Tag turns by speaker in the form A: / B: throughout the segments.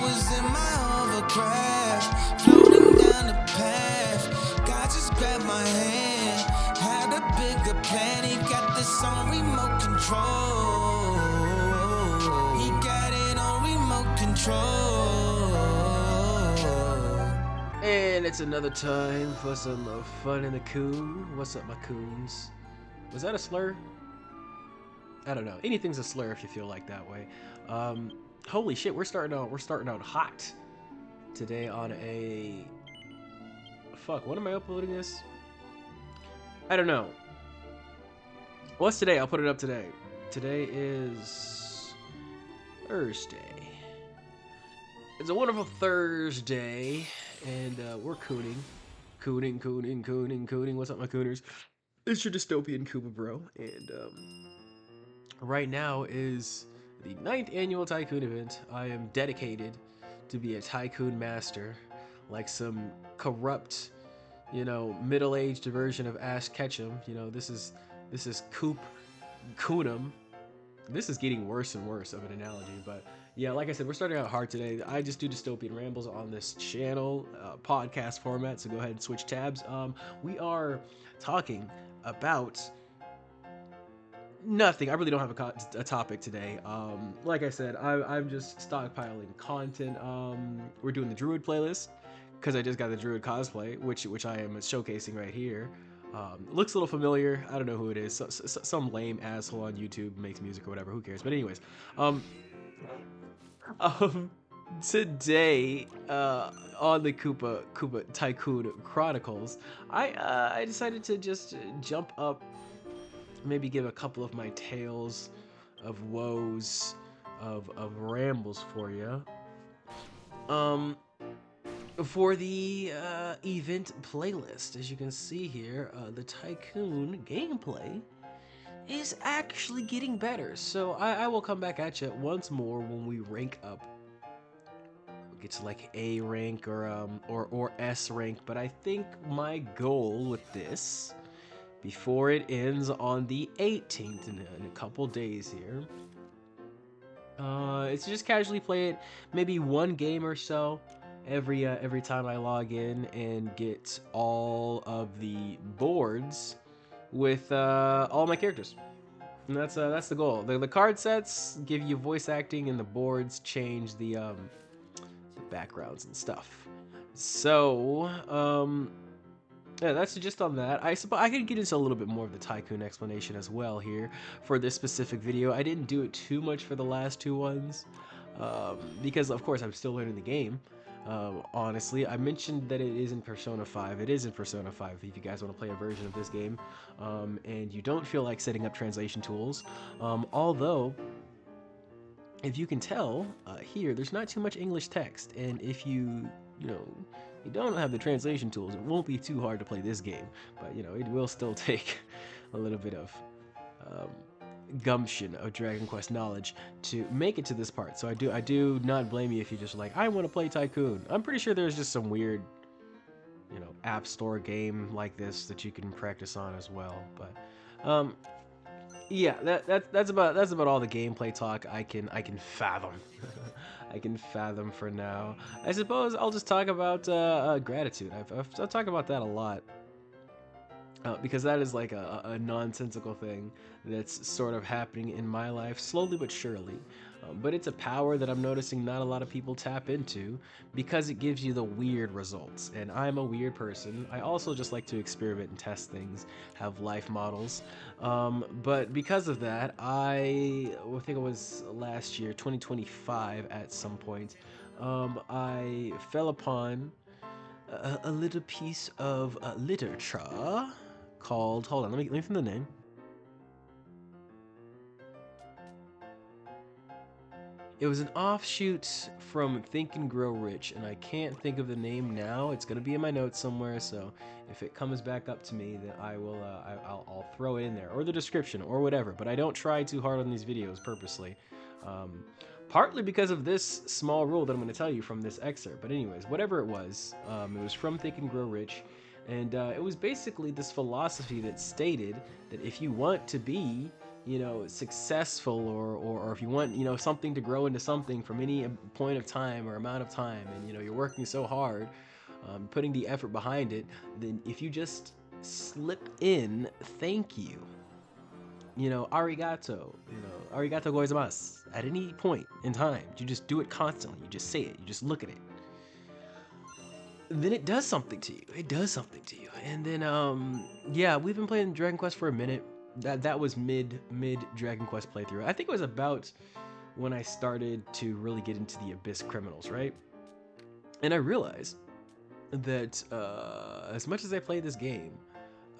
A: was in my hovercraft, floating down the path. God just grabbed my hand, had a bigger plan. He got this on remote control. He got it on remote control.
B: And it's another time for some fun in the coon. What's up, my coons? Was that a slur? I don't know. Anything's a slur if you feel like that way. Holy shit, we're starting out hot today on a... Fuck, when am I uploading this? I don't know. What's today? I'll put it up today. Today is Thursday. It's a wonderful Thursday, and we're cooning. Cooning. What's up, my cooners? It's your dystopian Koopa bro, and right now is the 9th annual Tycoon event. I am dedicated to be a tycoon master, like some corrupt, you know, middle-aged version of Ash Ketchum. You know, this is Coonum. This is getting worse and worse of an analogy, but yeah, like I said, we're starting out hard today. I just do dystopian rambles on this channel, podcast format, so go ahead and switch tabs. We are talking about nothing. I really don't have a topic today. Like I said, I'm just stockpiling content. We're doing the Druid playlist because I just got the Druid cosplay, which I am showcasing right here. Looks a little familiar. I don't know who it is. Some lame asshole on YouTube makes music or whatever. Who cares? But anyways, today on the Koopa Tycoon Chronicles, I decided to just jump up. Maybe give a couple of my tales of woes, of rambles for you. For the event playlist, as you can see here, the Tycoon gameplay is actually getting better. So I will come back at you once more when we rank up. We'll get to like A rank or S rank, but I think my goal with this, before it ends on the 18th in a couple days here, it's to just casually play it, maybe one game or so every time I log in and get all of the boards with all my characters. And that's the goal. The card sets give you voice acting, and the boards change the backgrounds and stuff. So yeah, that's just on that. I suppose I could get into a little bit more of the Tycoon explanation as well here for this specific video. I didn't do it too much for the last two ones because, of course, I'm still learning the game. Honestly, I mentioned that it is in Persona 5. It is in Persona 5 if you guys want to play a version of this game and you don't feel like setting up translation tools. Although, if you can tell here, there's not too much English text, and if you don't have the translation tools, it won't be too hard to play this game, but it will still take a little bit of gumption of Dragon Quest knowledge to make it to this part. So I do not blame you if you just like, I want to play Tycoon. I'm pretty sure there's just some weird app store game like this that you can practice on as well, but yeah, that's about all the gameplay talk I can fathom. I can fathom for now. I suppose I'll just talk about gratitude. I'll talk about that a lot because that is like a nonsensical thing that's sort of happening in my life, slowly but surely. But it's a power that I'm noticing not a lot of people tap into because it gives you the weird results. And I'm a weird person. I also just like to experiment and test things, have life models. But because of that, I think it was last year, 2025 at some point, I fell upon a little piece of literature called, hold on, let me find the name. It was an offshoot from Think and Grow Rich, and I can't think of the name now. It's gonna be in my notes somewhere, so if it comes back up to me, then I will. I'll throw it in there, or the description, or whatever. But I don't try too hard on these videos purposely, partly because of this small rule that I'm gonna tell you from this excerpt. But anyways, whatever it was from Think and Grow Rich, and it was basically this philosophy that stated that if you want to be successful, or if you want, something to grow into something from any point of time or amount of time, and you're working so hard, putting the effort behind it, then if you just slip in thank you, arigato, arigato gozaimasu, at any point in time, you just do it constantly, you just say it, you just look at it, then it does something to you. It does something to you. And then yeah, we've been playing Dragon Quest for a minute. That was mid Dragon Quest playthrough. I think it was about when I started to really get into the Abyss Criminals, right? And I realized that as much as I played this game,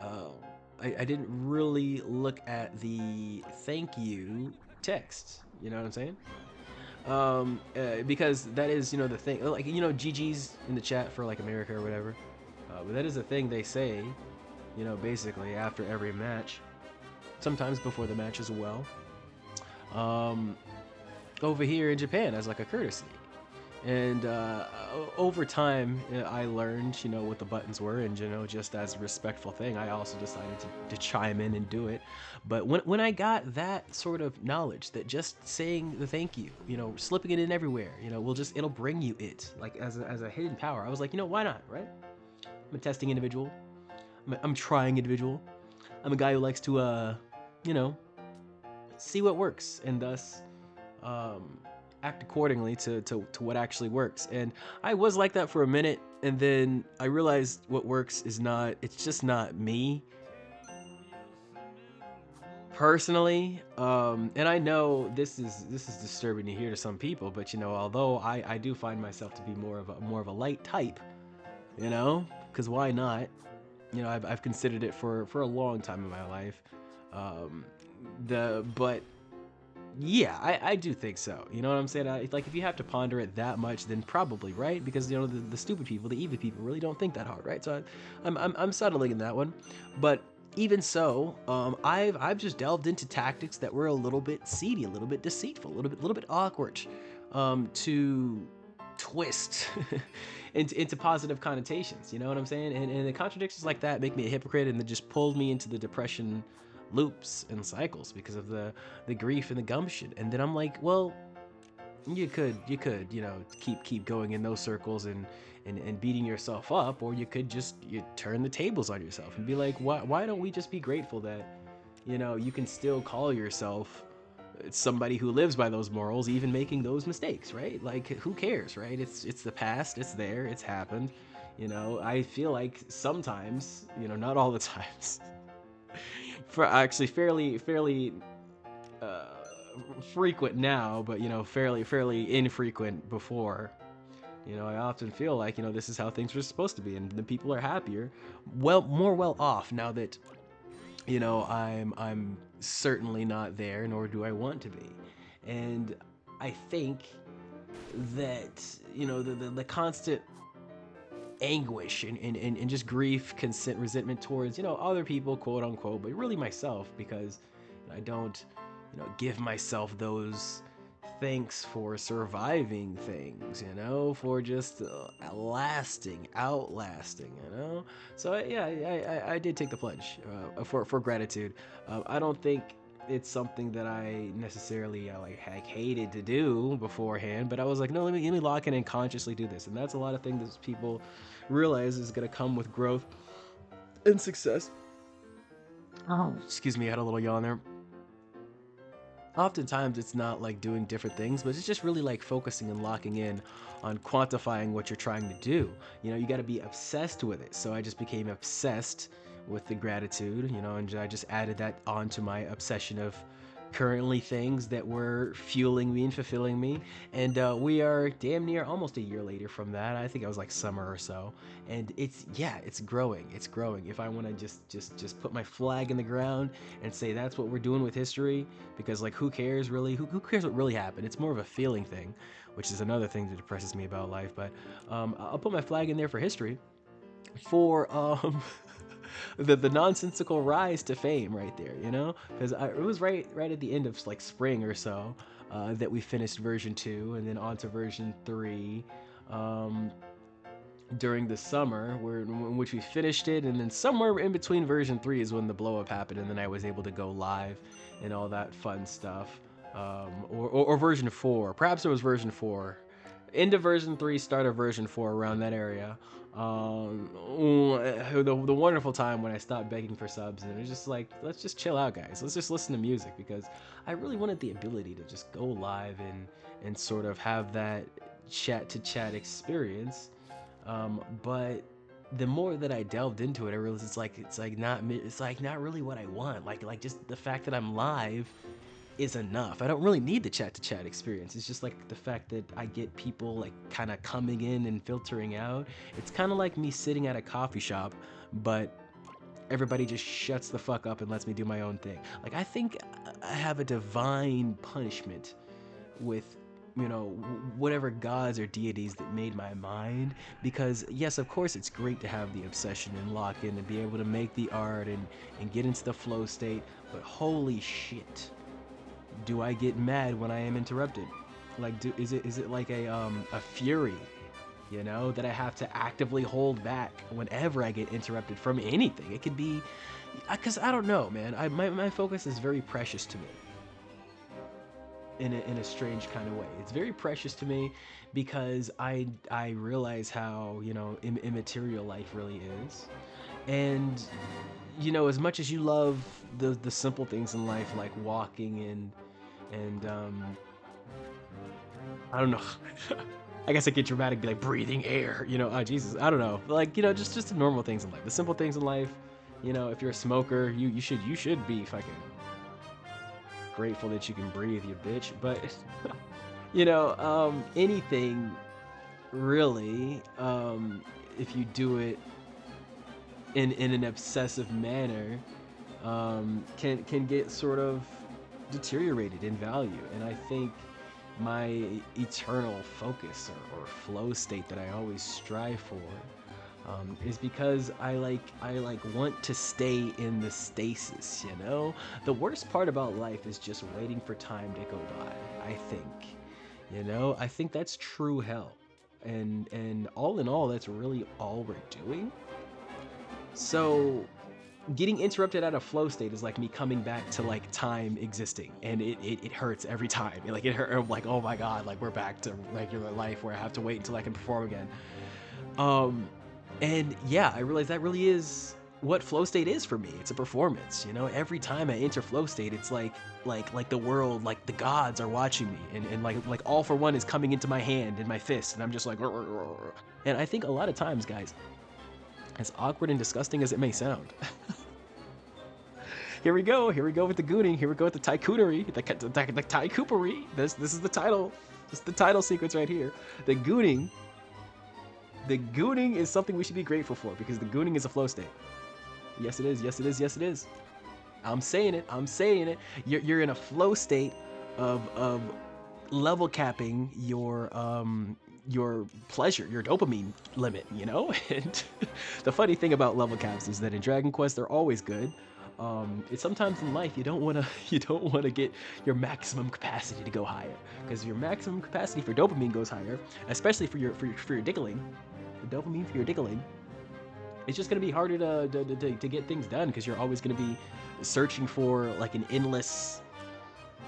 B: I didn't really look at the thank you text. You know what I'm saying? Because that is, the thing, like, GG's in the chat for like America or whatever, but that is a thing they say, basically after every match, sometimes before the match as well, over here in Japan as like a courtesy. And over time, I learned, what the buttons were, and just as a respectful thing, I also decided to chime in and do it. But when I got that sort of knowledge that just saying the thank you, slipping it in everywhere, it'll bring you it, like as a hidden power. I was like, why not, right? I'm a testing individual. I'm a trying individual. I'm a guy who likes to, see what works, and thus, act accordingly to what actually works. And I was like that for a minute, and then I realized what works is not, it's just not me personally. And I know this is disturbing to hear to some people, but although I do find myself to be more of a light type, because why not? I've considered it for a long time in my life. But yeah, I do think so. You know what I'm saying? Like, if you have to ponder it that much, then probably, right? Because the stupid people, the evil people, really don't think that hard, right? So I'm settling in that one. But even so, I've just delved into tactics that were a little bit seedy, a little bit deceitful, a little bit awkward, to twist into positive connotations. You know what I'm saying? And the contradictions like that make me a hypocrite, and they just pulled me into the depression loops and cycles because of the grief and the gumption. And then I'm like, well, you could keep going in those circles and beating yourself up, or you could just turn the tables on yourself and be like, why don't we just be grateful that you can still call yourself somebody who lives by those morals, even making those mistakes, right? Like, who cares, right? It's the past, it's there, it's happened. I feel like sometimes, not all the times, for actually fairly frequent now, but fairly infrequent before. I often feel like this is how things were supposed to be, and the people are happier, more well off now that I'm certainly not there, nor do I want to be. And I think that the constant anguish and just grief, resentment towards other people, quote unquote, but really myself, because I don't give myself those thanks for surviving things, for just outlasting. So yeah, I did take the plunge for gratitude. I don't think it's something that I necessarily like hated to do beforehand, but I was like, no, let me lock in and consciously do this. And that's a lot of things that people realize is going to come with growth and success. Oh, excuse me, I had a little yawn there. Oftentimes it's not like doing different things, but it's just really like focusing and locking in on quantifying what you're trying to do. You got to be obsessed with it. So I just became obsessed with the gratitude, and I just added that onto my obsession of currently things that were fueling me and fulfilling me. And we are damn near almost a year later from that. I think I was like summer or so, and it's growing. If I want to just put my flag in the ground and say that's what we're doing with history, because like, who cares really? Who cares what really happened? It's more of a feeling thing, which is another thing that depresses me about life. But I'll put my flag in there for history, for the nonsensical rise to fame right there, because it was right at the end of like spring or so that we finished version 2, and then on to version 3. during the summer, in which we finished it, and then somewhere in between version 3 is when the blow up happened, and then I was able to go live and all that fun stuff. Or version 4, perhaps it was version 4, into version 3, start of version 4, around that area. The wonderful time when I stopped begging for subs, and it was just like, let's just chill out, guys. Let's just listen to music, because I really wanted the ability to just go live and sort of have that chat to chat experience. But the more that I delved into it, I realized it's like not really what I want. Like just the fact that I'm live is enough. I don't really need the chat to chat experience. It's just like the fact that I get people like kind of coming in and filtering out. It's kind of like me sitting at a coffee shop, but everybody just shuts the fuck up and lets me do my own thing. Like, I think I have a divine punishment with, you know, whatever gods or deities that made my mind, because yes, of course it's great to have the obsession and lock in and be able to make the art and get into the flow state, but holy shit, do I get mad when I am interrupted. Like, is it like a fury, you know, that I have to actively hold back whenever I get interrupted from anything? It could be because I don't know, man. My focus is very precious to me in a strange kind of way. It's very precious to me because I realize how, you know, immaterial life really is. And, you know, as much as you love the simple things in life, like walking and I don't know. I guess I get dramatic, be like breathing air, you know. Oh Jesus, I don't know. Like, you know, just the normal things in life, the simple things in life. You know, if you're a smoker, you should be fucking grateful that you can breathe, you bitch. But you know, anything really, if you do it in an obsessive manner, can get sort of deteriorated in value. And I think my eternal focus or flow state that I always strive for, is because I want to stay in the stasis, you know? The worst part about life is just waiting for time to go by, I think. You know, I think that's true hell. And all in all, that's really all we're doing. So getting interrupted out of flow state is like me coming back to like time existing, and it hurts every time. Like, it hurt. I'm like, oh my god, like we're back to regular life where I have to wait until I can perform again. And yeah, I realize that really is what flow state is for me. It's a performance, you know. Every time I enter flow state, it's like the world, like the gods are watching me, and like all for one is coming into my hand and my fist, and I'm just like, "Rrr, rrr, rrr." And I think a lot of times, guys, as awkward and disgusting as it may sound, here we go with the gooning, here we go with the tycoonery, the TyKoopery. This is the title. This is the title sequence right here. The gooning. The gooning is something we should be grateful for, because the gooning is a flow state. Yes, it is. Yes, it is. Yes, it is. I'm saying it. I'm saying it. You're in a flow state of level capping your pleasure, your dopamine limit, you know? And the funny thing about level caps is that in Dragon Quest they're always good. It's sometimes in life you don't want to get your maximum capacity to go higher, because your maximum capacity for dopamine goes higher, especially for your diggling. The dopamine for your diggling, it's just going to be harder to get things done, because you're always going to be searching for like an endless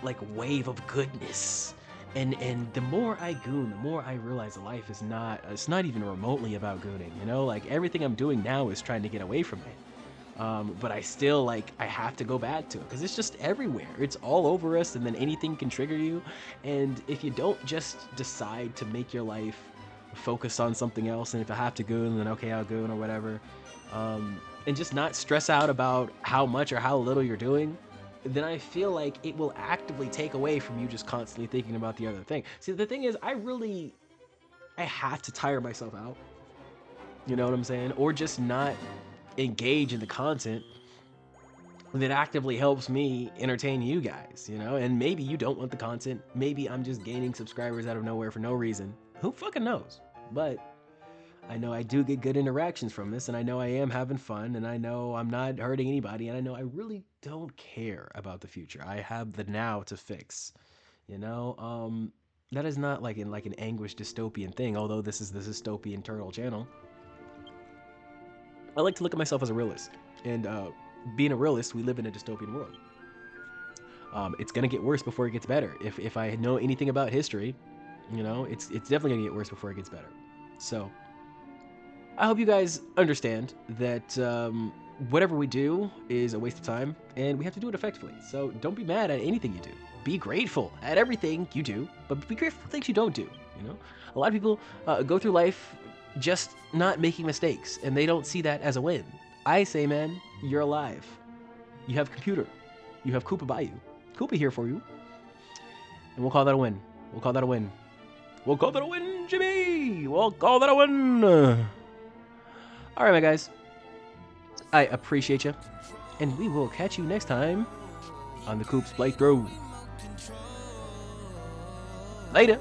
B: like wave of goodness. And the more I goon, the more I realize life is it's not even remotely about gooning, you know? Like, everything I'm doing now is trying to get away from it. But I still, like, I have to go back to it, because it's just everywhere. It's all over us, and then anything can trigger you. And if you don't just decide to make your life focus on something else, and if I have to goon, then okay, I'll goon or whatever, and just not stress out about how much or how little you're doing, then I feel like it will actively take away from you just constantly thinking about the other thing. See, the thing is, I have to tire myself out. You know what I'm saying? Or just not engage in the content that actively helps me entertain you guys, you know? And maybe you don't want the content. Maybe I'm just gaining subscribers out of nowhere for no reason. Who fucking knows? But I know I do get good interactions from this, and I know I am having fun, and I know I'm not hurting anybody, and I know I really don't care about the future. I have the now to fix, you know? That is not like an anguish dystopian thing, although this is the dystopian turtle channel. I like to look at myself as a realist, and being a realist, we live in a dystopian world. It's gonna get worse before it gets better. If I know anything about history, you know, it's definitely gonna get worse before it gets better. So I hope you guys understand that whatever we do is a waste of time, and we have to do it effectively. So don't be mad at anything you do. Be grateful at everything you do, but be grateful for things you don't do. You know, a lot of people go through life just not making mistakes, and they don't see that as a win. I say, man, you're alive. You have computer. You have Koopa by you. Koopa here for you. And we'll call that a win. We'll call that a win. We'll call that a win, Jimmy! We'll call that a win! Alright, my guys. I appreciate you. And we will catch you next time on the Koops Playthrough. Later!